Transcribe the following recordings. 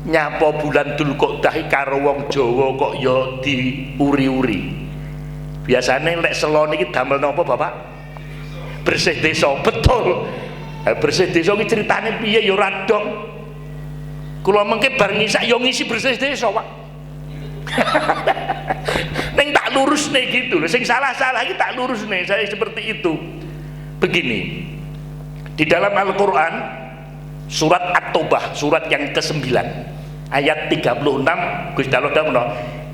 nyapa bulan Dzulqa'dah karo wong Jawa kok ya diuri-uri. Biasane lek selon iki damel napa Bapak? Bersih desa, betul. Bersih desa iki ceritane piye ya ora dong. Kula mengke bar ngisak ya ngisi bersih desa, Pak. Neng tak lurus nih gitu loh, sing salah-salah iki tak lurus nih, saya seperti itu. Begini, di dalam Al-Quran surat At-Taubah, surat yang ke-9 ayat 36, Gusti Allah dawuh,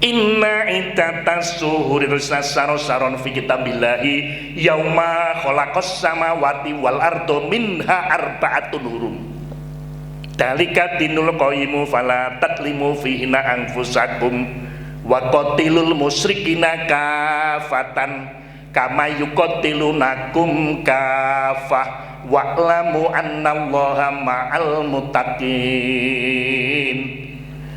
inna iddatas syuhuri saron fi kitabillahi yauma khalaqas samawati wal ardo minha arba'atun hurum dalika dinul qayyimu fala tatlimu fihina anfusakum wa qatilul musyrikina kafatan kama yuqatilunakum kafah wa'lamu annallaha ma'al muttaqin.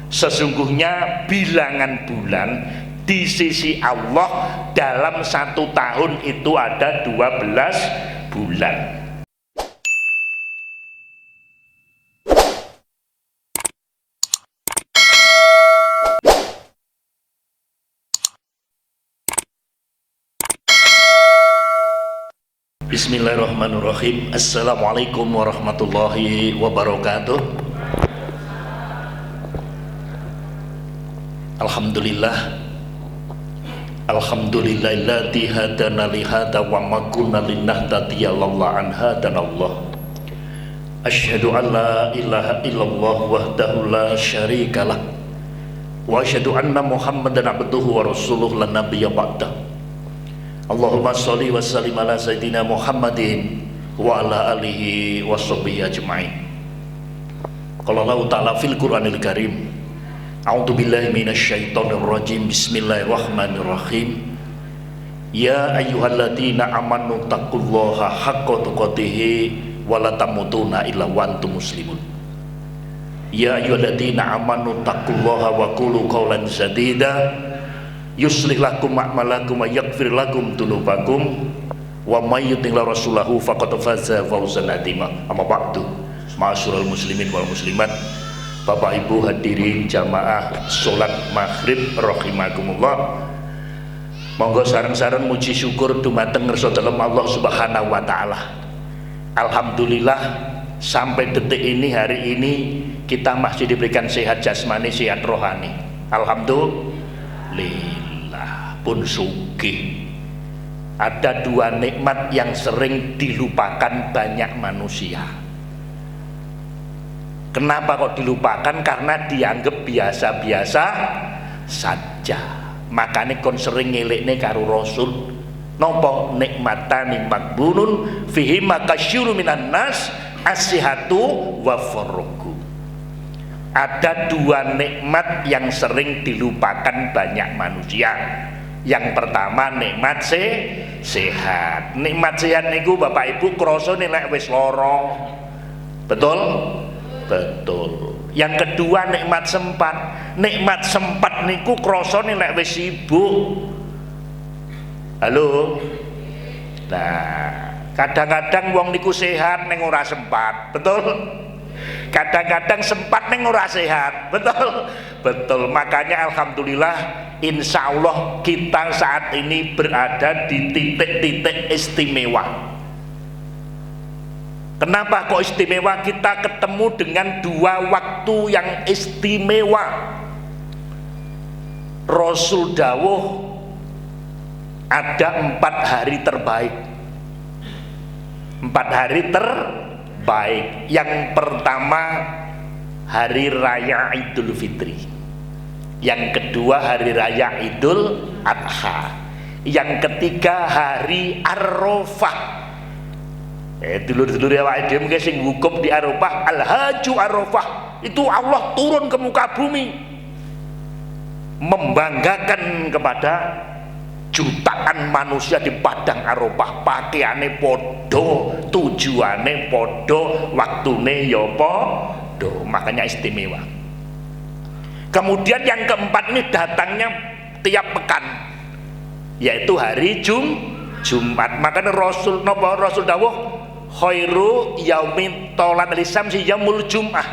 Sesungguhnya bilangan bulan di sisi Allah dalam 1 tahun itu ada 12 bulan. Bismillahirrahmanirrahim. Assalamualaikum warahmatullahi wabarakatuh. Alhamdulillah, alhamdulillahilladzi hadana li hadza wa ma kunna linahtadiya laula an hadanallah. Asyhadu an la ilaha illallah wahdahu la syarikalah wa asyhadu anna Muhammadan abduhu wa rasuluhu la nabiyya ba'dah. Allahumma sholli wa sallim ala sayyidina Muhammadin wa ala alihi wa sahbihi ajma'in. Qala Allah ta'ala fil Qur'anil Karim, a'udzu billahi minasyaitonir rajim. Bismillahirrahmanirrahim. Ya ayyuhalladzina amanu taqullaha haqqa tuqatih wa la tamutunna illa wa antum muslimun. Ya ayyuhalladzina amanu taqullaha wa qulu qawlan sadida yuslih lakum a'malakum wa yaghfir lakum dzunubakum wa may yuti'ir rasulahu faqad faza fawzan 'azima. Amma ba'du. Ma'asyiral muslimin wal muslimat, Bapak Ibu hadirin jamaah sholat maghrib rahimakumullah. Monggo sareng-sareng muji syukur dumateng ngersa dalem Allah Subhanahu wa taala. Alhamdulillah sampai detik ini, hari ini kita masih diberikan sehat jasmani, sehat rohani. Alhamdulillah pun sugih. Ada 2 nikmat yang sering dilupakan banyak manusia. Kenapa kok dilupakan? Karena dianggap biasa-biasa saja. Makanya kon sering ngelekne karo Rasul. Nopo nikmatani makbunun fihi makasyuru minan nas asihatu wa farruku. Ada 2 nikmat yang sering dilupakan banyak manusia. Yang pertama nikmat sehat. Nikmat sehat niku Bapak Ibu krasa nek wis lara. Betul? Betul. Yang kedua nikmat sempat. Nikmat sempat niku krasane nek wis sibuk. Halo. Nah, kadang-kadang wong niku sehat ning ora sempat. Betul? Kadang-kadang sempat ning ora sehat. Betul? Betul. Makanya alhamdulillah insyaallah kita saat ini berada di titik-titik istimewa. Kenapa kok istimewa? Kita ketemu dengan 2 waktu yang istimewa. Rasul dawuh ada 4 hari terbaik. 4 hari terbaik. Yang pertama hari raya Idul Fitri. Yang kedua hari raya Idul Adha. Yang ketiga hari Arafah. Dulur-dulur awake dhewe mungkin sing hukum di Arafah, al-haju Arafah, itu Allah turun ke muka bumi membanggakan kepada jutaan manusia di padang Arafah. Pakaiane podo, tujuane podo, waktune ya podo, makanya istimewa. Kemudian yang keempat ini datangnya tiap pekan, yaitu hari Jumat. Makanya Rasul dawuh khairu yaumin tolat al-isam si yaumul jum'ah.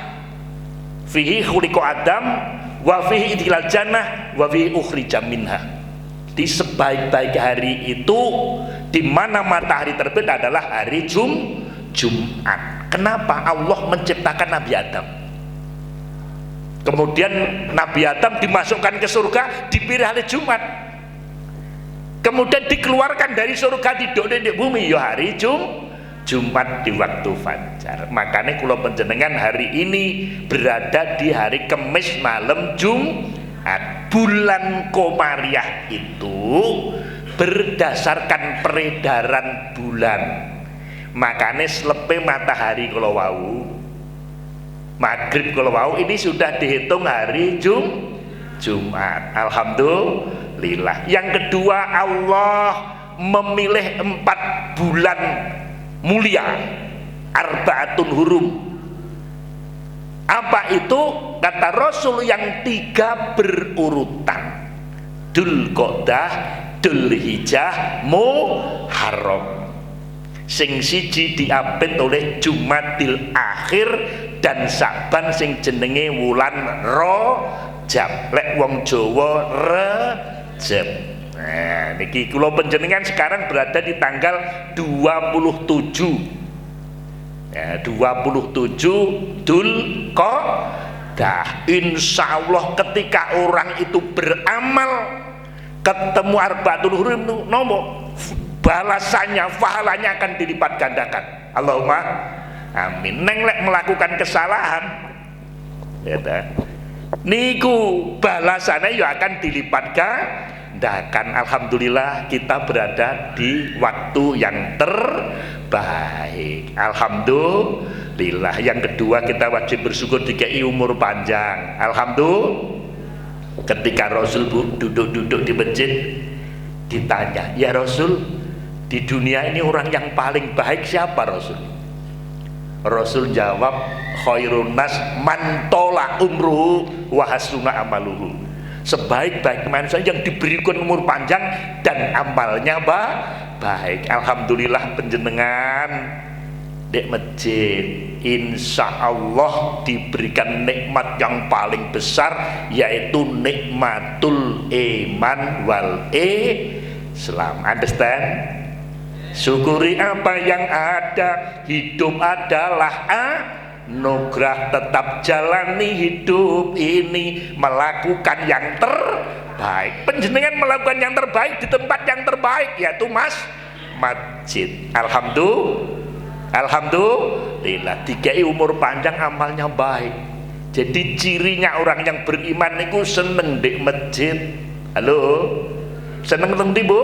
fihi khuliqa Adam wa fihi idkhilal jannah wa fihi ukhrija minha. Di sebaik-baik hari itu di mana matahari terbit adalah hari Jumat. Kenapa Allah menciptakan Nabi Adam? Kemudian Nabi Adam dimasukkan ke surga dipilih hari Jumat. Kemudian dikeluarkan dari surga di bumi ya hari Jumat di waktu fajar. Makanya kula panjenengan hari ini berada di hari Kamis malam Jumat. Bulan Komariah itu berdasarkan peredaran bulan. Makanya selepe matahari kula wau maghrib kula wau ini sudah dihitung hari Jumat. Alhamdulillah. Yang kedua, Allah memilih 4 bulan mulia, arbaatun hurum. Apa itu? Kata Rasul yang 3 berurutan: Dzulqa'dah, Dzulhijjah, Muharram. Sing siji diapit oleh Jumadil Akhir dan Saban sing jenenge wulan Rajab. Lek wong Jawa Rejab. Nah, niki kula panjenengan sekarang berada di tanggal 27. Ya, 27 Dzulqa'dah. Insyaallah ketika orang itu beramal ketemu arbaatul hurum nomor balasannya, pahalanya akan dilipat gandakan. Allahumma amin. Neng lek melakukan kesalahan ya niku balasannya ya akan dilipat gandakan. Alhamdulillah kita berada di waktu yang terbaik. Alhamdulillah. Yang kedua, kita wajib bersyukur dikei umur panjang. Alhamdulillah. Ketika Rasul duduk-duduk di masjid ditanya, ya Rasul, di dunia ini orang yang paling baik siapa Rasul? Rasul jawab, khairun nas man tola umruhu wa hasuna amaluhu. Sebaik-baik manusia yang diberikan umur panjang dan amalnya baik. Alhamdulillah panjenengan di masjid insya Allah diberikan nikmat yang paling besar, yaitu nikmatul iman wal Islam. Understand? Syukuri apa yang ada. Hidup adalah anugerah. Tetap jalani hidup ini, melakukan yang terbaik. Panjenengan melakukan yang terbaik di tempat yang terbaik, yaitu masjid. Alhamdulillah. Dikai umur panjang, amalnya baik. Jadi cirinya orang yang beriman itu seneng di masjid. Halo, seneng nang ndi Bu?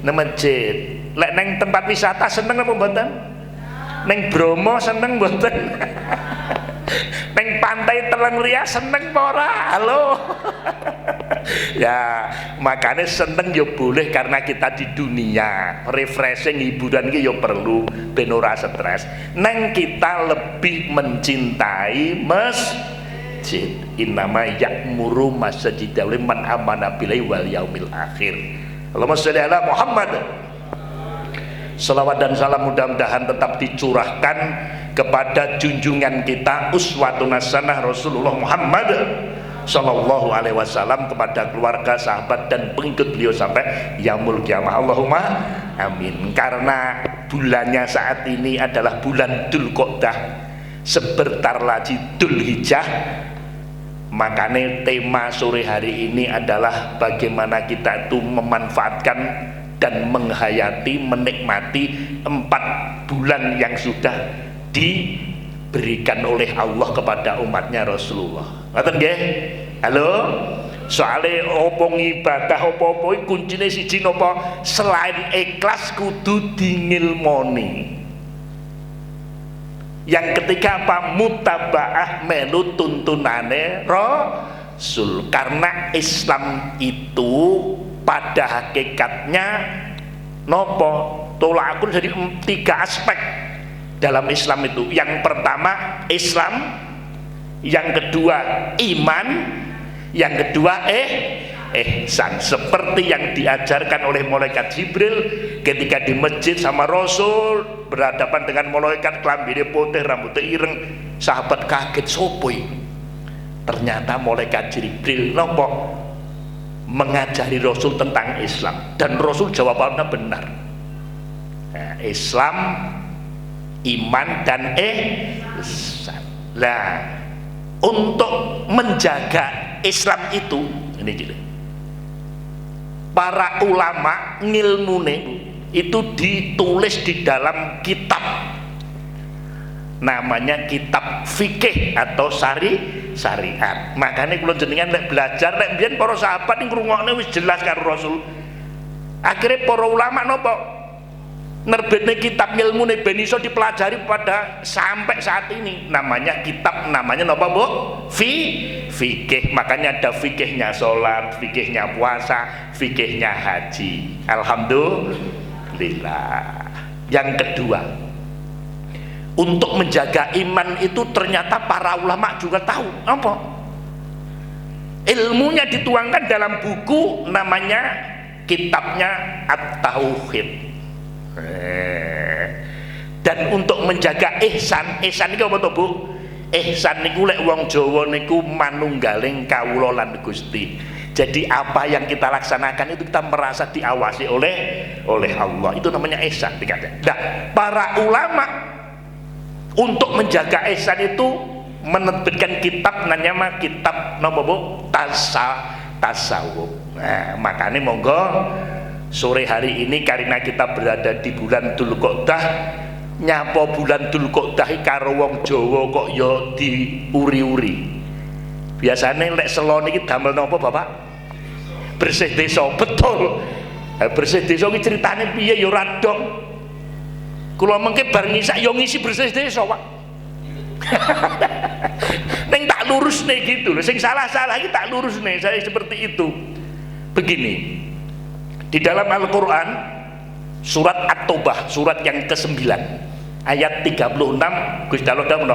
Nang masjid. Lek neng tempat wisata seneng apa mboten? Neng Bromo seneng mboten? Neng pantai Telengria seneng apa ora? Halo. Ya, makanya seneng ya boleh karena kita di dunia. Refreshing, hiburan iki ya perlu ben ora stres. Neng kita lebih mencintai masjid. Innama ya'muru masjida liman amana billahi wal yaumil akhir. Allahumma sholli ala Muhammad. Salawat dan salam mudah-mudahan tetap dicurahkan kepada junjungan kita uswatun hasanah Rasulullah Muhammad sallallahu alaihi wasallam, kepada keluarga, sahabat dan pengikut beliau sampai yaumul kiamah. Allahumma amin. Karena bulannya saat ini adalah bulan Dzulqa'dah, sebentar lagi Dzulhijjah, makanya tema sore hari ini adalah bagaimana kita itu memanfaatkan dan menghayati, menikmati 4 bulan yang sudah diberikan oleh Allah kepada umatnya Rasulullah. Ngoten nggih? Halo? Soale opo ibadah apa-apa kuncine siji napa? Selain ikhlas kudu dingilmoni. Yang ketiga apa? Mutabaah melu tuntunane Rasul. Karena Islam itu pada hakikatnya nopo tolakun jadi 3 aspek dalam Islam itu. Yang pertama Islam, yang kedua iman, yang kedua ihsan. Seperti yang diajarkan oleh malaikat Jibril ketika di masjid sama Rasul berhadapan dengan malaikat klambine putih rambutnya ireng. Sahabat kaget, sopo iki? Ternyata malaikat Jibril nopo mengajari Rasul tentang Islam, dan Rasul jawabannya benar. Nah, Islam, iman dan ihsan. Nah, untuk menjaga Islam itu ini gini, para ulama ngilmune itu ditulis di dalam kitab, namanya kitab fikih atau syariat. Makanya kula jenengan nek belajar, nek biyen para sahabat ning ngrungokne wis jelas karo Rasul. Akhirnya para ulama nopo nerbitne kitab ilmune ben iso dipelajari pada sampai saat ini. Namanya kitab, namanya nopo Bu? Fikih. Makanya ada fikihnya sholat, fikihnya puasa, fikihnya haji. Alhamdulillah. Yang kedua, untuk menjaga iman itu ternyata para ulama juga tahu apa? Ilmunya dituangkan dalam buku, namanya kitabnya At-Tauhid. Dan untuk menjaga ihsan itu apa to Bu? Ihsan niku lek wong Jawa niku manunggaling kawula lan Gusti. Jadi apa yang kita laksanakan itu kita merasa diawasi oleh Allah. Itu namanya ihsan dikatakan. Nah, para ulama untuk menjaga ihsan itu menerbitkan kitab namanya kitab napa Bu? Tasawuf. Nah, makanya monggo sore hari ini karena kita berada di bulan Dzulqa'dah, nyapa bulan Dzulqa'dah karo wong Jawa kok ya diuri-uri. Biasanya lek selon iki damel napa Bapak? Bersih desa. Betul. Bersih desa iki ceritane piye ya ora dong. Kula mengke bar ngisak ya ngisi bersih desa, Pak. Neng tak lurusne gitu loh. Sing salah-salah iki tak lurusne, saya seperti itu. Begini. Di dalam Al-Quran surat At-Taubah, surat yang ke-9 ayat 36, Gusti Allah dawuh,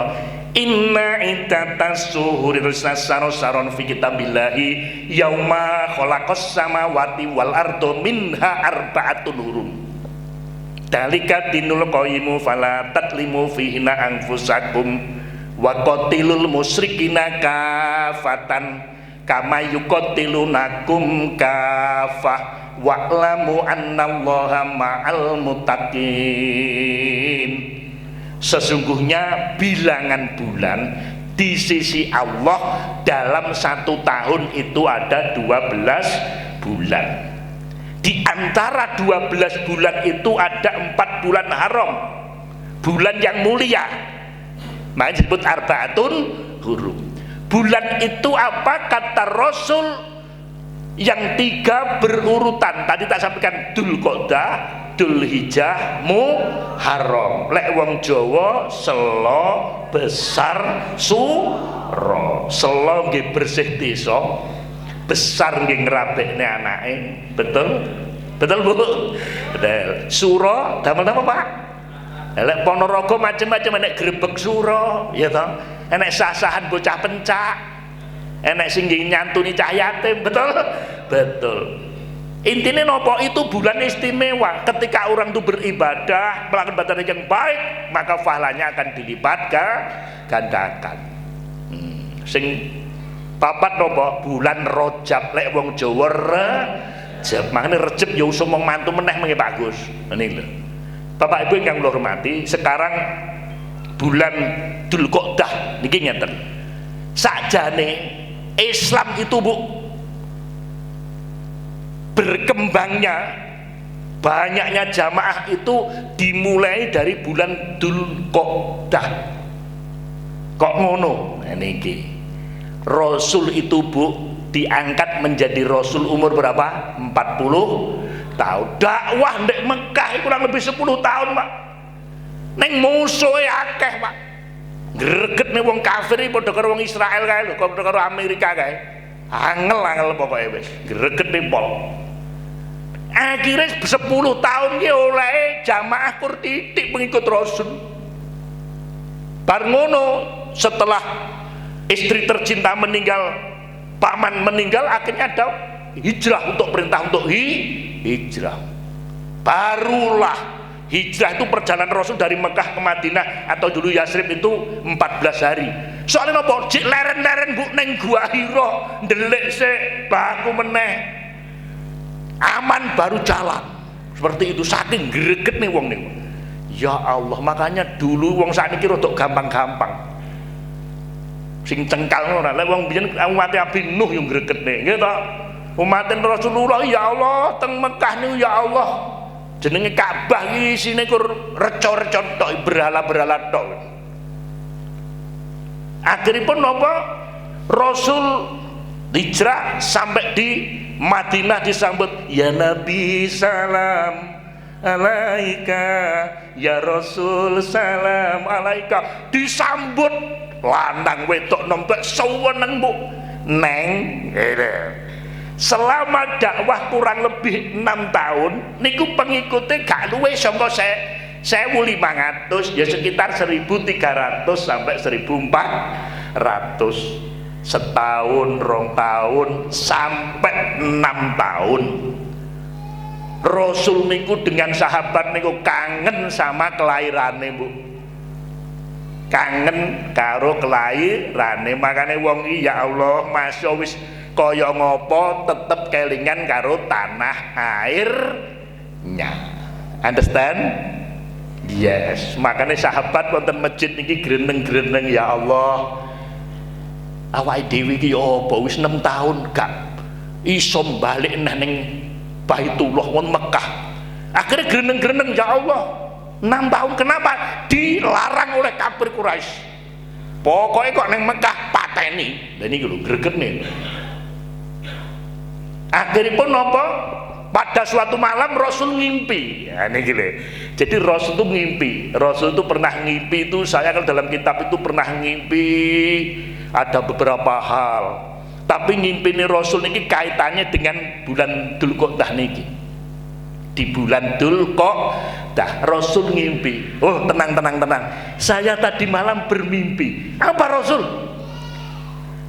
inna iddatas syuhuri saron fi kitabillahi yauma khalaqas samawati wal ardo minha arba'atun hurum dalika dinul qayyimu fala tatlimu fihina anfusakum wa qatilul musyrikina kafatan kama yuqatilunakum kafah wa'lamu annallaha ma'al muttaqin. Sesungguhnya bilangan bulan di sisi Allah dalam 1 tahun itu ada 12 bulan. Di antara 12 bulan itu ada 4 bulan haram, bulan yang mulia, makanya disebut arba'atun hurum. Bulan itu apa? Kata Rasul, yang 3 berurutan. Tadi tak sampaikan Dzulqa'dah, Dzulhijjah, Muharram. Lek wong Jawa selo, besar, suro. Selo nggih bersih desa, besar nggih ngrabekne anake. Betul? Betul Bu? Betul. Suro damel napa Pak? Lek Ponorogo macam-macam, enek grebeg suro, ya toh. Enek sasahan bocah pencak. Enek sing nyantuni cah yatim. Betul? Betul. Intinya nopo itu bulan istimewa. Ketika orang itu beribadah, melakukan ibadah yang baik, maka pahalanya akan dilipat gandakan. Sing papat nopo bulan Rajab, lek wong Jawa Rajab. Makane Rajab ya usum wong mantu meneh meneh bagus. Ini lho. Bapak Ibu yang kula hormati, sekarang bulan Dzulqa'dah niki ngeten. Sakjane Islam itu Bu, berkembangnya banyaknya jamaah itu dimulai dari bulan Dzulqa'dah. Kok ngono? Nah, niki Rasul itu Bu diangkat menjadi Rasul umur berapa? 40 tahun. Dakwah ndek Mekah kurang lebih 10 tahun Pak. Neng musuhe akeh Pak. Greget nih wong kafir iki padha karo wong Israel kae lho, padha karo Amerika kae. Angel pokoke wis. Greget nih pol. Akhirnya 10 tahun ki oleh jamaah kur titik pengikut Rasul. Bar ngono setelah istri tercinta meninggal, paman meninggal, akhirnya ada hijrah untuk perintah untuk hijrah. Barulah hijrah itu perjalanan Rasul dari Mekah ke Madinah atau dulu Yasrib itu 14 hari. Soalnya nopo cik leren-leren bu neng gua Hira ndelik sik baku meneh aman baru jalan. Seperti itu saking greget nih wong nih. Ya Allah, makanya dulu wong sakniki rodok gampang-gampang. Sing cengkal ngono lek wong biyen umat Nabi Nuh yang gregetne nggih to. Umat Rasulullah ya Allah teng Mekah niku ya Allah jenenge Ka'bah iki isine kur reca-reca tok berhala-berhala tok. Akhiripun napa Rasul hijrah sampai di Madinah disambut ya Nabi salam alaika ya Rasul salam alaika, disambut lanang wedok nombek seweneng bu neng selama dakwah kurang lebih 6 tahun niku pengikutnya gak luwe sangka 1.500 ya sekitar 1.300 sampai 1.400 setahun 2 tahun sampai 6 tahun Rasul niku dengan sahabat niku kangen sama kelahirannya bu, kangen karo kelairane, makanya wong iki ya Allah masya wis kaya ngopo tetep kelingan karo tanah airnya. Understand? Yes, makanya sahabat wonten masjid niki greneng-greneng ya Allah. Awake dhewe iki apa wis 6 tahun gak iso balik neh ning Baitullah wong Mekah. Akhirnya greneng-greneng ya Allah. 6 tahun kenapa? Dilarang oleh kafir Quraisy. Pokoknya kok neng Mekah pateni. Dan ini lho greget nih. Akhirnya pun apa? Pada suatu malam Rasul ngimpi. Ya, ini gile. Jadi Rasul itu ngimpi. Rasul itu pernah ngimpi itu, saya kan dalam kitab itu pernah ngimpi ada beberapa hal. Tapi ngimpi ini Rasul ini kaitannya dengan bulan Dzulqa'dah niki. Di bulan Dzulqa'dah Rasul ngimpi. Oh tenang. Saya tadi malam bermimpi. Apa Rasul?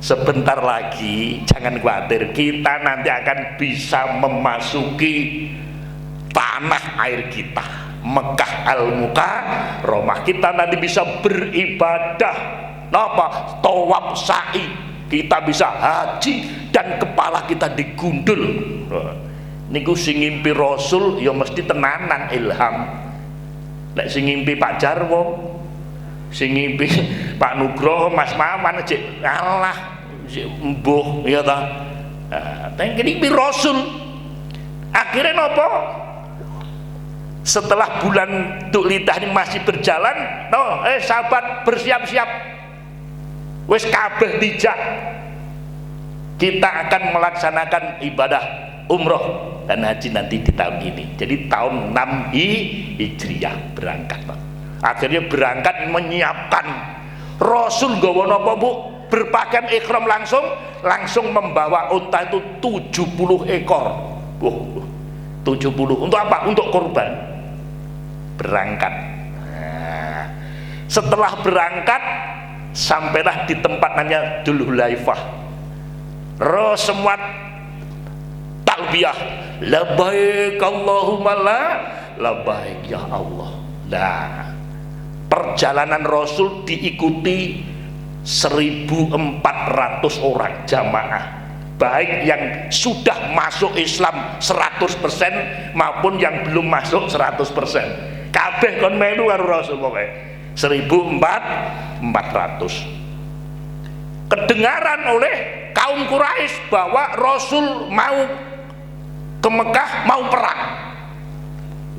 Sebentar lagi jangan khawatir, kita nanti akan bisa memasuki tanah air kita, Mekah Al-Mukarramah. Kita nanti bisa beribadah apa? Tawaf sa'i, kita bisa haji dan kepala kita digundul. Niku sing ngimpi Rasul ya mesti tenanan ilham. Lek sing ngimpi Pak Jarwo, sing ngimpi Pak Nugroho, Mas Maman aja ngalah mbuh ya ta. Tapi ngimpi Rasul. Akhirnya nopo? Setelah bulan Dzulhijjah ini masih berjalan, sahabat bersiap-siap. Wis kabeh dijak. Kita akan melaksanakan ibadah umroh dan haji nanti di tahun ini. Jadi tahun 6 Hijriah berangkat, Pak. Akhirnya berangkat menyiapkan. Rasul nggawa napa, Bu? Berpakaian ihram langsung membawa unta itu 70 ekor. 70 untuk apa? Untuk kurban. Berangkat. Nah, setelah berangkat sampailah di tempat namanya Dzulhulaifah. Semua talbiyah, labbaik Allahumma labbaik ya Allah. Nah, perjalanan Rasul diikuti 1.400 orang jamaah, baik yang sudah masuk Islam 100% maupun yang belum masuk 100%. Kabeh kon melu karo Rasul pokoke 1.400. Kedengaran oleh kaum Quraisy bahwa Rasul mau ke Mekah, mau perang.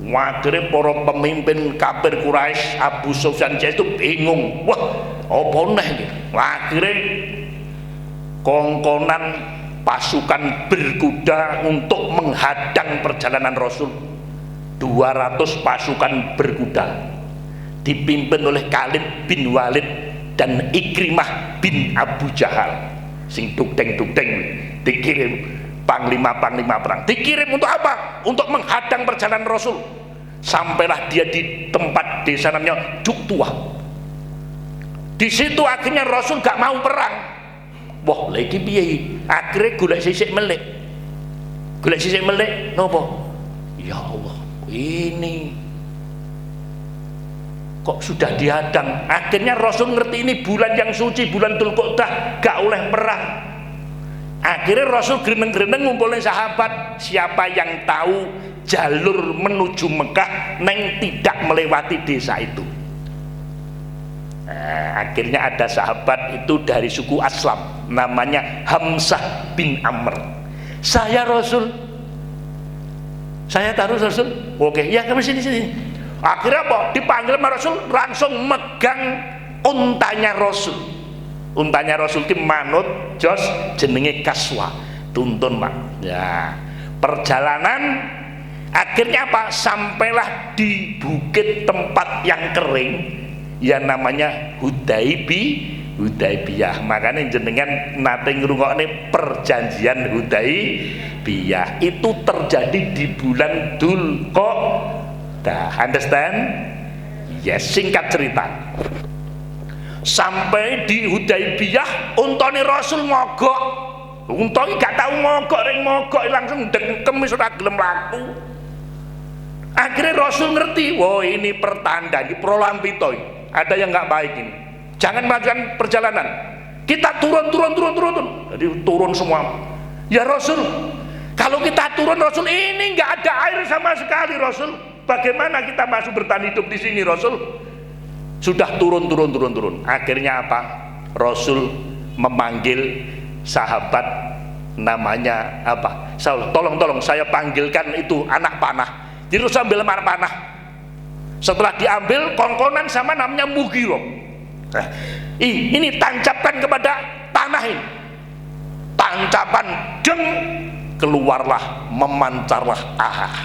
Akhirnya para pemimpin kafir Quraisy, Abu Sufyan itu bingung. Wah, apa neh iki? Akhirnya kongkonan pasukan berkuda untuk menghadang perjalanan Rasul. 200 pasukan berkuda dipimpin oleh Khalid bin Walid dan Ikrimah bin Abu Jahal. Sing dugdeng-dugdeng dikirim panglima-panglima perang. Dikirim untuk apa? Untuk menghadang perjalanan Rasul. Sampailah dia di tempat desa namanya Juktuah. Di situ akhirnya Rasul gak mau perang. Wah, lagi piye? Akhirnya golek sisik melek. Golek sisik melek napa? Ya Allah, ini kok sudah dihadang. Akhirnya Rasul ngerti ini bulan yang suci, bulan Dzulqa'dah, gak oleh perang. Akhirnya Rasul greneng-greneng ngumpulin sahabat, siapa yang tahu jalur menuju Mekah neng tidak melewati desa itu. Nah, akhirnya ada sahabat itu dari suku Aslam, namanya Hamzah bin Amr. Saya Rasul, saya taruh Rasul, oke ya kami sini. Akhirnya apa? Dipanggil sama Rasul, langsung megang untanya Rasul. Untanya Rasul ki manut jos jenenge Kaswa, tuntun Pak. Ya, perjalanan akhirnya apa? Sampailah di bukit tempat yang kering, yang namanya Hudaibiyah. Makanya jenengan nate ngrungokne perjanjian Hudaibiyah itu terjadi di bulan Dzulqa'dah. Understand? Yes, singkat cerita. Sampai di Hudaibiyah untane Rasul mogok. Untane gak tahu mogok langsung dengkem wis ora gelem laku. Akhirnya Rasul ngerti, wah ini pertanda, ini prolampito, ada yang nggak baik ini. Jangan melakukan perjalanan. Kita turun. Jadi turun semua. Ya Rasul, kalau kita turun Rasul, ini nggak ada air sama sekali Rasul. Bagaimana kita masuk bertahan hidup di sini Rasul? Sudah turun. Akhirnya apa? Rasul memanggil sahabat namanya apa? Saul, tolong saya panggilkan itu anak panah. Jadi Rasul ambil anak panah. Setelah diambil kongkonan sama namanya Mughirah. Nah, ini tancapkan kepada tanah ini. Tancapan deng, keluarlah, memancarlah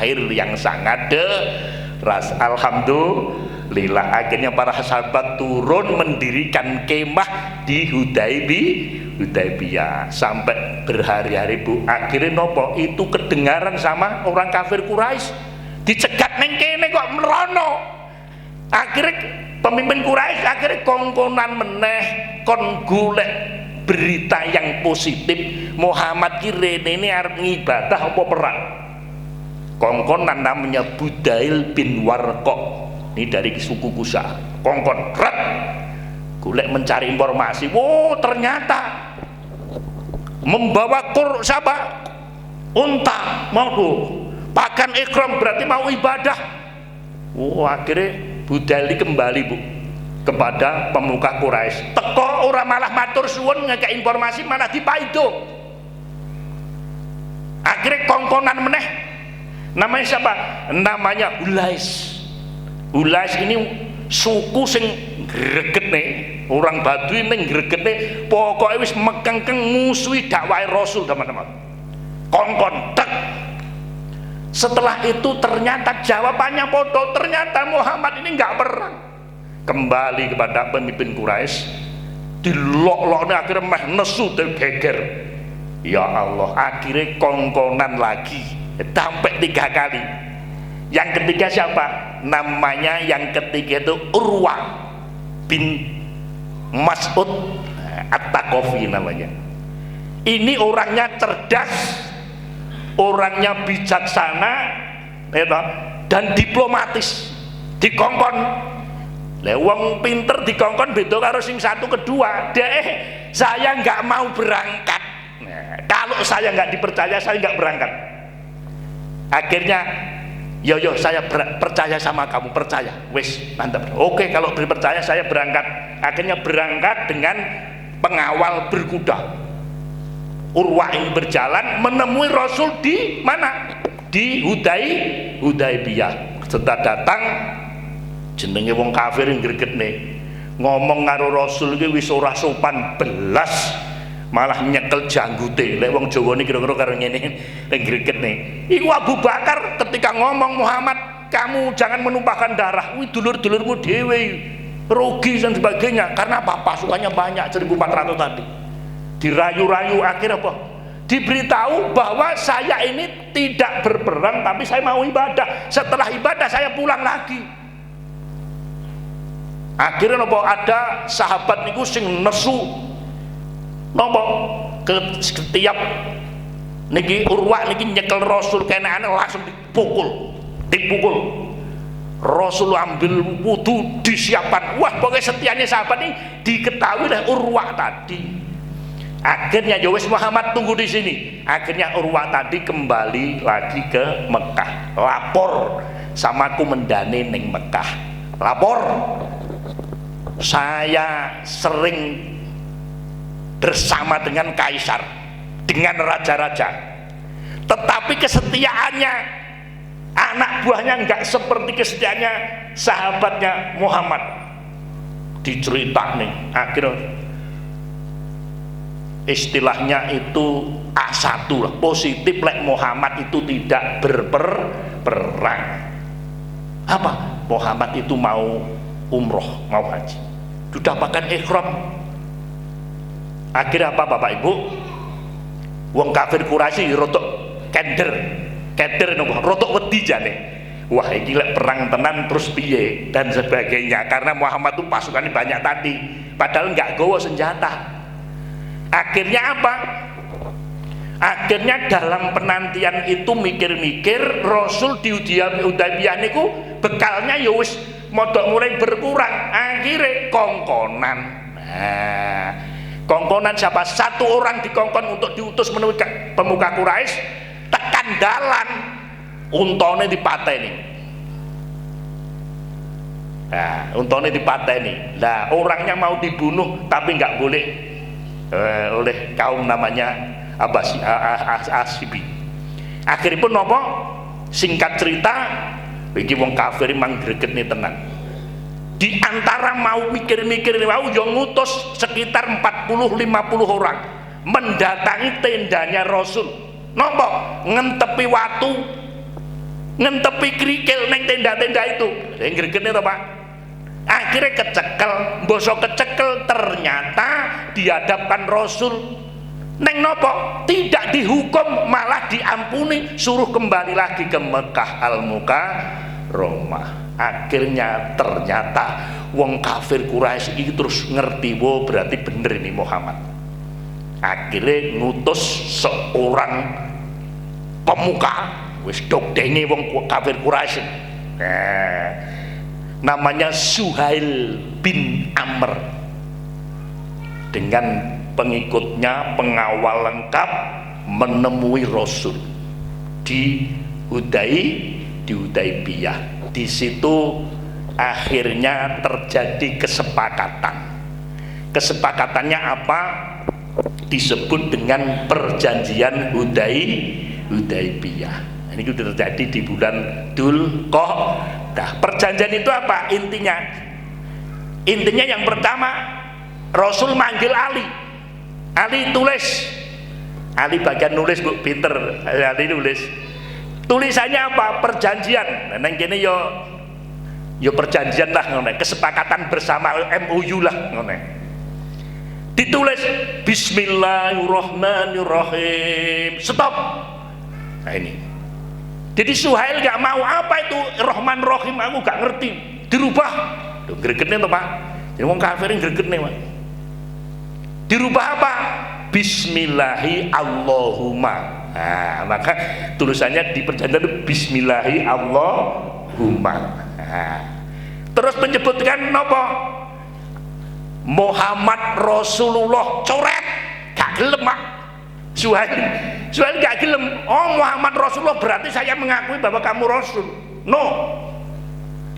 air yang sangat deras. Alhamdulillah, akhirnya para sahabat turun mendirikan kemah di Hudaibiyah sampai berhari-hari Bu. Akhirnya nopo itu kedengaran sama orang kafir Quraisy, dicegat neng kene kok merono. Akhirnya pemimpin Quraisy akhirnya kongkonan meneh kon golek berita yang positif, Muhammad ki rene ini arep ngibadah apa perang. Kongkonan namanya Budail bin Warqa, ini dari suku Kusa. Kongkon ret golek mencari informasi. Wow, ternyata membawa siapa? Unta mau pakan ikram, berarti mau ibadah. Akhirnya Budail kembali Bu kepada pemuka Quraisy. Teko ora malah matur suwun ngekek informasi, malah dipaido. Akhirnya kongkonan meneh, namanya siapa? Namanya Hulais. Hulais ini suku sing gregetne, orang Baduy ning gregetne pokoknya wis mekengkeng musuhi dakwah Rasul teman-teman. Kongkon tek. Setelah itu ternyata jawabannya bodoh, ternyata Muhammad ini nggak perang. Kembali kepada pemimpin Quraisy, dilok-loknya akhirnya meh nesu geger. Ya Allah, akhirnya kongkonan lagi sampai 3 kali. Yang ketiga siapa? Namanya yang ketiga itu Urwah bin Mas'ud At-Taqafi namanya. Ini orangnya cerdas, orangnya bijaksana, dan diplomatis. Dikongkon, wong pinter dikongkon beda karo sing satu kedua. Saya nggak mau berangkat. Nah, kalau saya nggak dipercaya, saya nggak berangkat. Akhirnya, yo saya percaya sama kamu, percaya. Wes mantap. Oke, kalau dipercaya saya berangkat. Akhirnya berangkat dengan pengawal berkuda. Urwah ini berjalan menemui Rasul di mana? Di Hudaibiyah. Setelah datang, jenenge wong kafir yang gregetne ngomong karo Rasul iki wis ora sopan belas, malah nyekel janggute. Lek wong Jawa niki kira-kira karo ngene ning gregetne. Iku Abu Bakar ketika ngomong, Muhammad, kamu jangan menumpahkan darah. Wih, dulur-dulurmu dhewe rugi dan sebagainya. Karena apa? Pasukannya banyak, 1.400 tadi. Dirayu-rayu, akhirnya apa? Diberitahu bahwa saya ini tidak berperang, tapi saya mau ibadah. Setelah ibadah saya pulang lagi. Akhirnya apa? Ada sahabat niku sing nesu nopo ke setiap niki Urwah niki nyekel Rasul kenane langsung dipukul. Rasul ambil wudu, disiapkan. Wah, pokoknya setianya sahabat ini diketahui oleh Urwah tadi. Akhirnya ya wis Muhammad tunggu di sini. Akhirnya Urwah tadi kembali lagi ke Mekah. Lapor sama kumendane ning Mekah. Lapor, saya sering bersama dengan kaisar, dengan raja-raja. Tetapi kesetiaannya anak buahnya nggak seperti kesetiaannya sahabatnya Muhammad. Dicerita nih, akhirnya istilahnya itu A1 lah, positif like Muhammad itu tidak berperang. Apa? Muhammad itu mau umroh, mau haji, sudah pakai ihram. Akhirnya apa Bapak Ibu? Wong kafir Quraisy rotok keder nopo rotok wedi jane. Wah iki lek perang tenan terus piye dan sebagainya, karena Muhammad itu pasukannya banyak tadi padahal nggak gawa senjata. Akhirnya apa? Akhirnya dalam penantian itu mikir-mikir, Rasul di Hudaybiyah niku bekalnya ya wis modok mulai berkurang. Akhirnya kongkonan. Nah, kongkonan siapa? Satu orang dikongkon untuk diutus menemui pemuka Quraisy, tekan dalan untone dipateni. Nah, untone dipateni. Nah, orangnya mau dibunuh tapi nggak boleh oleh kaum namanya Asibi. Akhirnya pun nopo, singkat cerita, iki wong kafir mang greget nih tenan. Di antara mau mikir-mikir mau yang ngutus sekitar 40-50 orang mendatangi tendanya Rasul. Nopo ngentepi watu, ngentepi kerikil neng tenda-tenda itu. Yang greget nih Pak. Akhirnya kecekel, bosok kecekel, ternyata dihadapkan Rasul. Neng nopo tidak dihukum, malah diampuni, suruh kembali lagi ke Mekah Al-Mukarramah. Akhirnya ternyata wong kafir Quraisy itu terus ngerti, wow berarti bener ini Muhammad. Akhirnya ngutus seorang pemuka wis dogdenge wong kafir Quraisy. Namanya Suhail bin Amr dengan pengikutnya, pengawal lengkap menemui Rasul di Hudaybiyah. Di situ akhirnya terjadi kesepakatan. Kesepakatannya apa? Disebut dengan perjanjian Hudaybiyah. Ini sudah terjadi di bulan Dzulqa'dah. Perjanjian itu apa intinya? Intinya yang pertama, Rasul manggil Ali tulis. Ali bagian nulis Bu, pinter. Ali nulis. Tulisannya apa? Perjanjian. Nang kene yo perjanjian lah ngene, kesepakatan bersama, MOU lah ngene. Ditulis Bismillahirrahmanirrahim. Stop. Nah ini. Jadi Suhail gak mau, apa itu Rahman Rahim, aku gak ngerti. Dirubah. Tuh gregetne to, Pak. Jadi wong kafir gregetne, Pak. Dirubah apa? Bismillahi Allahumma. Nah, maka tulisannya di perjanjian itu Bismillahi Allahumma. Nah, terus menyebutkan nopo? Muhammad Rasulullah, coret, gak gelem Pak. Suhail gak gelem. Oh Muhammad Rasulullah berarti saya mengakui bahwa kamu Rasul. No.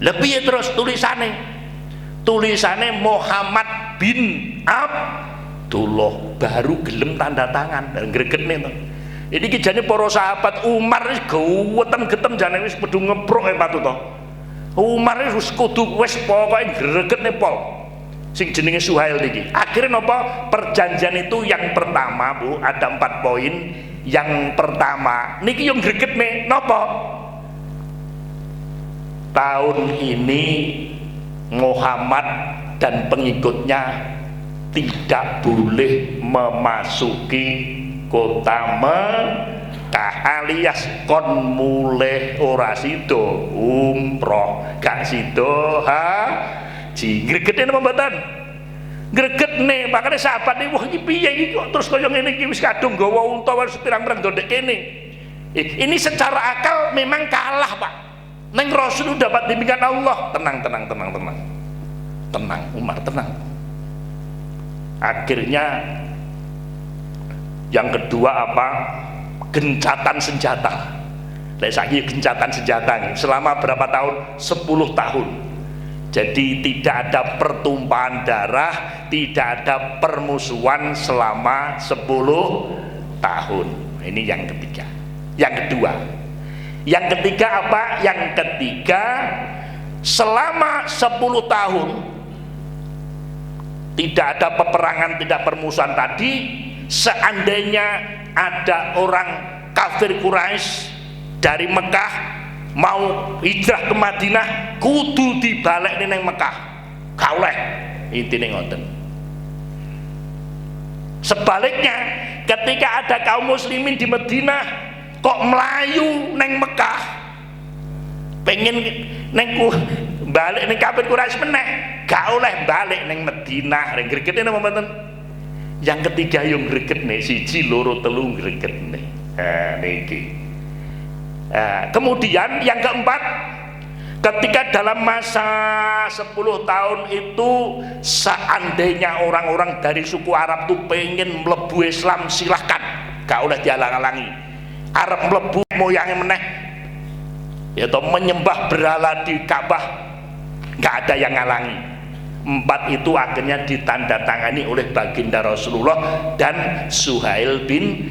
Lebih terus tulisannya Muhammad bin Abdullah, baru gelem tanda tangan dan greget nih tuh. Ini kijane para sahabat Umar wis gewetem-getem jane wis kudu ngeprok e patu to. Umar wis kudu wis pokoke gregetne pol. Sing jenenge Suhail niki. Akhirnya napa? Perjanjian itu yang pertama, Bu, ada 4 poin. Yang pertama niki yang gregetne napa? Tahun ini Muhammad dan pengikutnya tidak boleh memasuki kota Mekah, alias kon mulih ora sida umroh, gak sida haji. Gregetne napa mboten? Gregetne, makane sahabat iki wah iki piye iki kok terus kaya ngene iki wis kadung gawa unta wis pirang-pirang ndondek kene. Ini secara akal memang kalah, Pak. Neng Rasul dapat bimbingan Allah. Tenang Umar, tenang. Akhirnya yang kedua apa? Gencatan senjata. Lagi gencatan senjata nih. Selama berapa tahun? 10 tahun. Jadi tidak ada pertumpahan darah, tidak ada permusuhan selama 10 tahun. Ini yang ketiga. Yang kedua. Yang ketiga apa? Yang ketiga, selama 10 tahun tidak ada peperangan, tidak permusuhan tadi. Seandainya ada orang kafir Quraisy dari Mekah mau hijrah ke Madinah, kudu dibalik neng Mekah. Kauleh intine ngoten. Sebaliknya, ketika ada kaum muslimin di Madinah kok melayu neng Mekah, pengen nengku balik neng kafir Quraisy meneh, gak oleh balik neng Madinah. Ring gregetne napa mboten? Yang ketiga yang gregetne siji loro telu gregetne. Niki. Kemudian yang keempat, ketika dalam masa 10 tahun itu seandainya orang-orang dari suku Arab tuh pengen melebu Islam, silahkan, gak oleh dihalang-halangi. Arab melebu moyangnya meneh yaitu menyembah berhala di Ka'bah, gak ada yang ngalangi. 4 itu akhirnya ditandatangani oleh baginda Rasulullah dan Suhail bin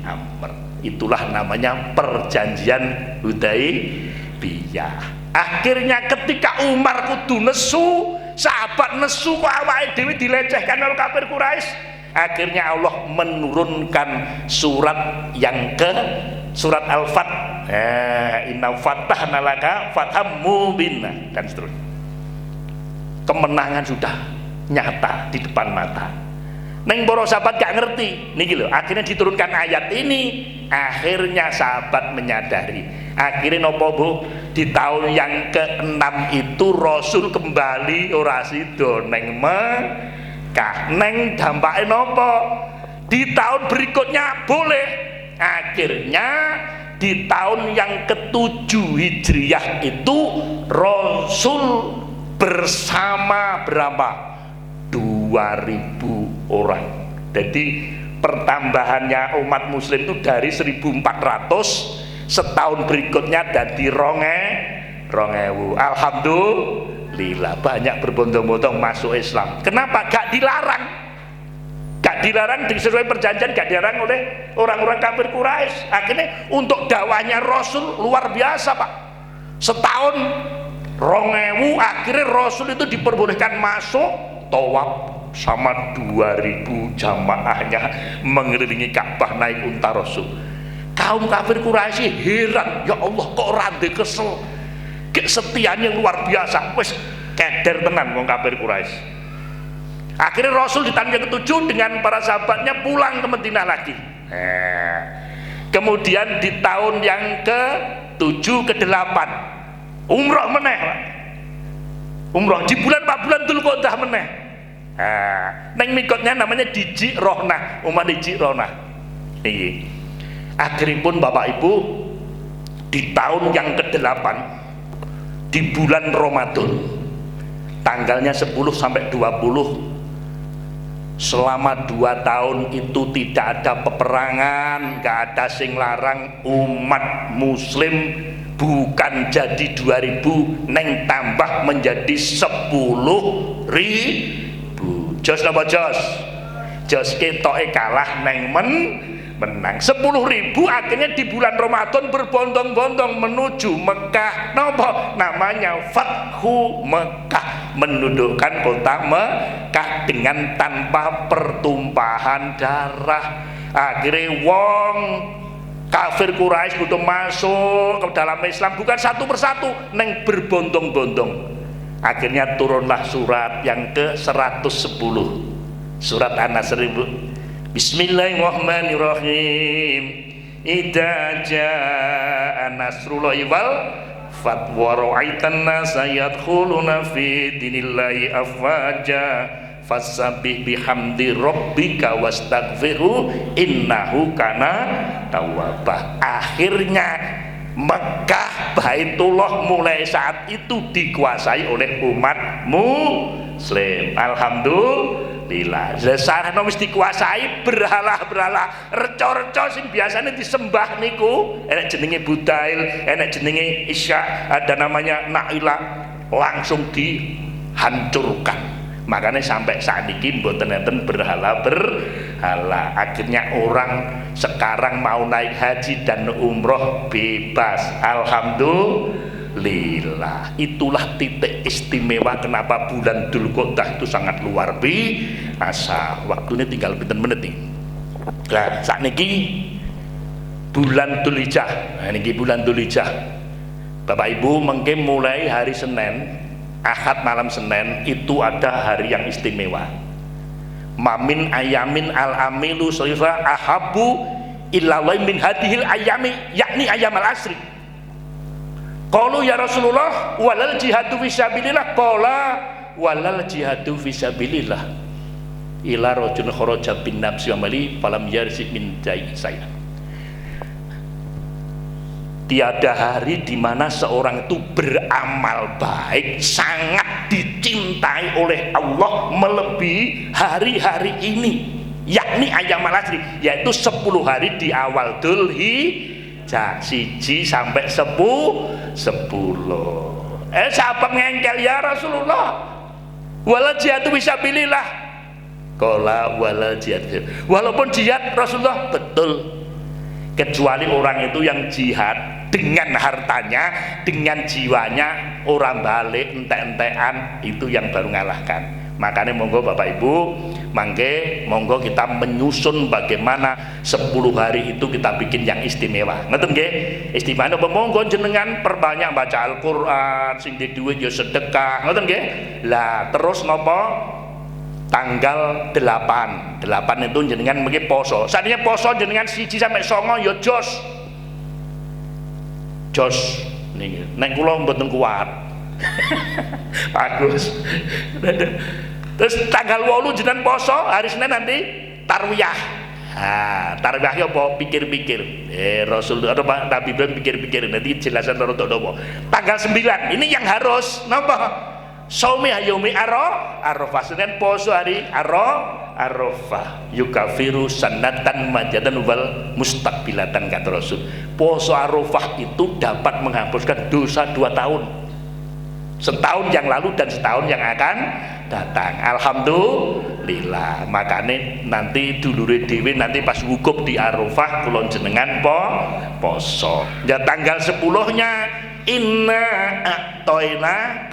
Amr. Itulah namanya perjanjian Hudaibiyah. Akhirnya ketika Umar kudu nesu, sahabat nesu kok awake dhewe dilecehkan oleh kafir Quraisy, akhirnya Allah menurunkan surat yang surat Al-Fath. Inna fatahna laka fatham mubina dan seterusnya. Kemenangan sudah nyata di depan mata. Neng para sahabat gak ngerti niki lho, akhirnya diturunkan ayat ini. Akhirnya sahabat menyadari. Akhirnya nopo Bu, di tahun yang ke-6 itu Rasul kembali ora sida neng Mekah. Neng dampake nopo? Di tahun berikutnya boleh. Akhirnya di tahun yang ke-7 Hijriah itu Rasul bersama berapa? 2000 orang. Jadi pertambahannya umat muslim itu dari 1400 setahun berikutnya dari 2000. Alhamdulillah banyak berbondong-bondong masuk Islam. Kenapa? Gak dilarang. Gak dilarang sesuai perjanjian, gak dilarang oleh orang-orang kafir Quraisy. Akhirnya untuk dakwahnya Rasul luar biasa Pak. Setahun 2000 akhirnya Rasul itu diperbolehkan masuk tawaf sama 2000 jamaahnya mengelilingi Ka'bah naik unta Rasul. Kaum kafir Quraisy heran, ya Allah kok rande kesel, kesetiaannya luar biasa, wes keder tenan wong kafir Quraisy. Akhirnya Rasul di tahun yang ke-7 dengan para sahabatnya pulang ke Madinah lagi. Kemudian di tahun yang ke-7 ke-8 umroh meneh Pak. Umroh di bulan 4 bulan dulu kok dah meneh. Neng mikotnya namanya Diji Rohnah, umat Diji Rohnah. Akhiripun Bapak Ibu di tahun yang ke-8 di bulan Ramadan tanggalnya 10 sampai 20, selama 2 tahun itu tidak ada peperangan, gak ada sing larang. Umat muslim bukan jadi 2000 neng tambah menjadi 10.000. Jos napa jos? Jos ketoke kalah neng menang 10.000. Akhirnya di bulan Ramadan berbondong-bondong menuju Mekah. Napa namanya? Fathu Mekah, menundukkan kota Mekah dengan tanpa pertumpahan darah. Akhirnya wong kafir Quraisy butuh masuk ke dalam Islam bukan satu persatu neng berbondong-bondong. Akhirnya turunlah surat yang ke-110, surat An-Nasr. Bismillahirrahmanirrahim. Idza jaa nasrullahi wal fath wa ra'aitan nasa yadkhuluna fi dinillahi afwaja fasabbih bihamdi rabbika wastaghfirhu innahu kana tawwabah. Akhirnya Mekah Baitullah mulai saat itu dikuasai oleh umat Muslim. Alhamdulillah. Sarana wis dikuasai berhala-berhala, reca-reca sing biasanya disembah niku, enek jenenge Budail, enek jenenge Isya, ada namanya Naila, langsung dihancurkan. Makanya sampai saat ini mboten enten berhala. Akhirnya orang sekarang mau naik haji dan umroh bebas. Alhamdulillah. Itulah titik istimewa kenapa bulan Dzulqa'dah itu sangat luar biasa. Waktunya tinggal pinten menit nih. Nah, saat ini bulan Dzulhijjah. Nah, ini bulan Dzulhijjah. Bapak Ibu mungkin mulai hari Senin, Ahad malam Senin itu ada hari yang istimewa. Mamin ayamin al-amilu syifa ahabu illallah min hadhil ayami, yakni ayam al-asri. Qalu ya Rasulullah walal jihadu fisabilillah, qala walal jihadu fisabilillah ila rajul kharaja bin nafsi wa mali falam yarsi min saya. Tiada hari di mana seorang itu beramal baik sangat dicintai oleh Allah melebihi hari-hari ini, yakni ayam al-asri, yaitu 10 hari di awal Dzulhijjah 1 sampai 10. Sahabat ngengkel, ya Rasulullah wala jihadu fisabilillah, qala wala jihad. Walaupun jihad Rasulullah, betul, kecuali orang itu yang jihad dengan hartanya, dengan jiwanya, orang balik entek-entekan, itu yang baru ngalahkan. Makanya monggo Bapak Ibu, monggo kita menyusun bagaimana 10 hari itu kita bikin yang istimewa. Ngeten nggih? Istimewa apa? Monggo jenengan perbanyak baca Al-Qur'an, sing di duit ya sedekah, ngoten nggih? Lah terus napa? Tanggal 8 itu jenengan mungkin poso. Saatnya poso jenengan 1 sampai 9 ya jos nih, nek kula mboten kuat. Bagus. Terus tanggal 8 jenengan poso, hari Senin nanti tarwiyah. Tarwiyah apa? Pikir-pikir. Rasul atau Nabi Ibrahim pikir-pikir, nanti jelasan terus apa. Tanggal 9 ini yang harus napa? Saumi yaumi Arafah, Senin poso hari Arafah, yukafiru sanatan majatan wal mustaqbilatan, kata Rasul. Poso Arafah itu dapat menghapuskan dosa 2 tahun, setahun yang lalu dan setahun yang akan datang. Alhamdulillah. Makanya nanti dulure dhewe nanti pas wukuf di Arafah kula jenengan poso. Ya tanggal 10-nya inna a'toina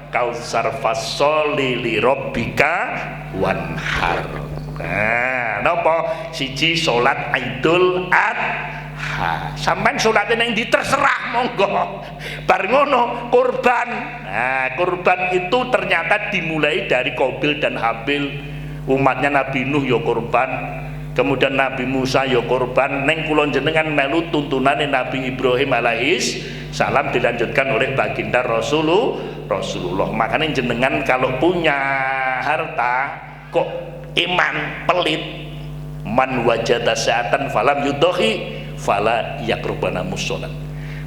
Kausar fasoli li robbika wanhar. Nah, napa? 1 salat Idul Adha. Sampeyan salate ning ndi terserah monggo. Bar ngono kurban. Nah, kurban itu ternyata dimulai dari Qabil dan Habil. Umatnya Nabi Nuh ya kurban, kemudian Nabi Musa ya kurban, neng kula jenengan melu tuntunane Nabi Ibrahim alaihis salam dilanjutkan oleh baginda Rasulullah. Makanya jenengan kalau punya harta kok iman pelit, man wajada sa'atan falam yudhi fala yakrubana musolat.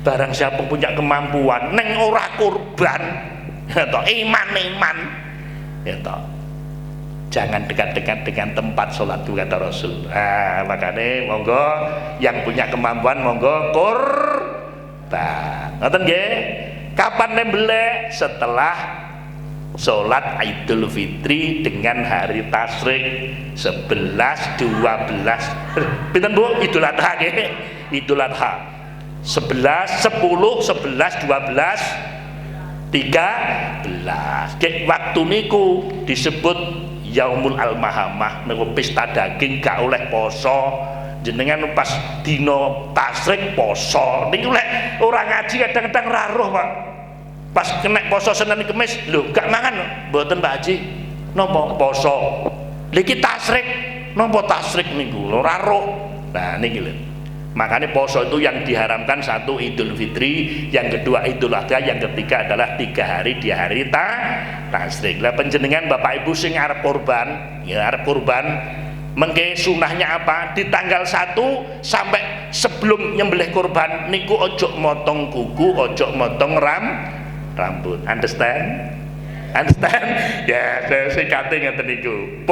Barang siapa punya kemampuan neng ora kurban atau iman ya toh, jangan dekat-dekat dengan tempat sholat itu, kata Rasul. Makanya monggo yang punya kemampuan monggo kurban. Ngoten nggih? Kapan nembelek? Setelah sholat Idul Fitri dengan hari tasyrik 11, 12. Pinten Bu? Idul Adha nggih. Idul Adha 11, 10, 11, 12, 13. Kek waktu niku disebut Yaumul Al-Mahamah, niku pesta daging gak oleh poso. Jenengan pas dino tasyrik poso. Niku lek ora ngaji kadang-kadang raruh, Pak. Pas kena poso Senin Kemis, lho gak mangan mboten Pak Haji. Napa poso? Niki tasyrik, napa tasyrik niku lho raruh. Nah niki lho. Makanya poso itu yang diharamkan, 1 Idul Fitri, yang kedua Idul Adha, yang ketiga adalah 3 hari di hari tasyrik. Lah panjenengan Bapak Ibu sing arep kurban, ya arep kurban Mengke sunahnya apa? Di tanggal 1 sampai sebelum nyembelih kurban niku ojo motong kuku, ojo motong rambut. Understand? Understand? Ya, saya singkatnya ngeten niku.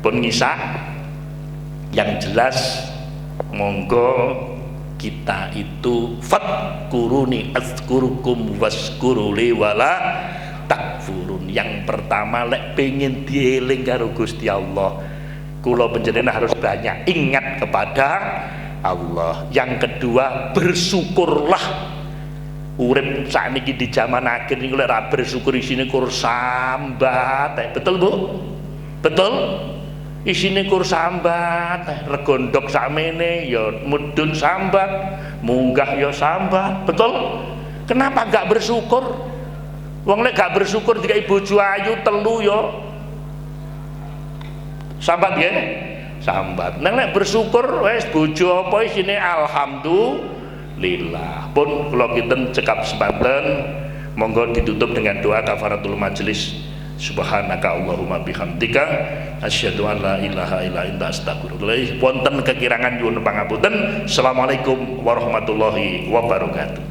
Pun ngisak. Yang jelas monggo kita itu fadkuruni azkurukum waskuruli wala takfurun. Yang pertama lek pengen dieling karo Gusti Allah, kula panjenengan harus banyak ingat kepada Allah. Yang kedua, bersyukurlah. Urip sakniki di zaman akhir niku lek ra bersyukur isine kur sambat. Betul Bu? Betul? Isine kur sambat, regondok sakmene ya mudun sambat, munggah ya sambat. Betul? Kenapa enggak bersyukur? Wong lek gak bersyukur dikai bojo ayu telu ya sambat ya, sambat. Nek nek bersyukur wis bojo apa isine alhamdulillah. Pun kula kinten cekap semanten, monggo ditutup dengan doa kafaratul majelis. Subhanaka Allahumma bihamdika asyhadu an la ilaha illa anta astaghfiruka. Wonten kekirangan nyuwun pangapunten. Assalamualaikum warahmatullahi wabarakatuh.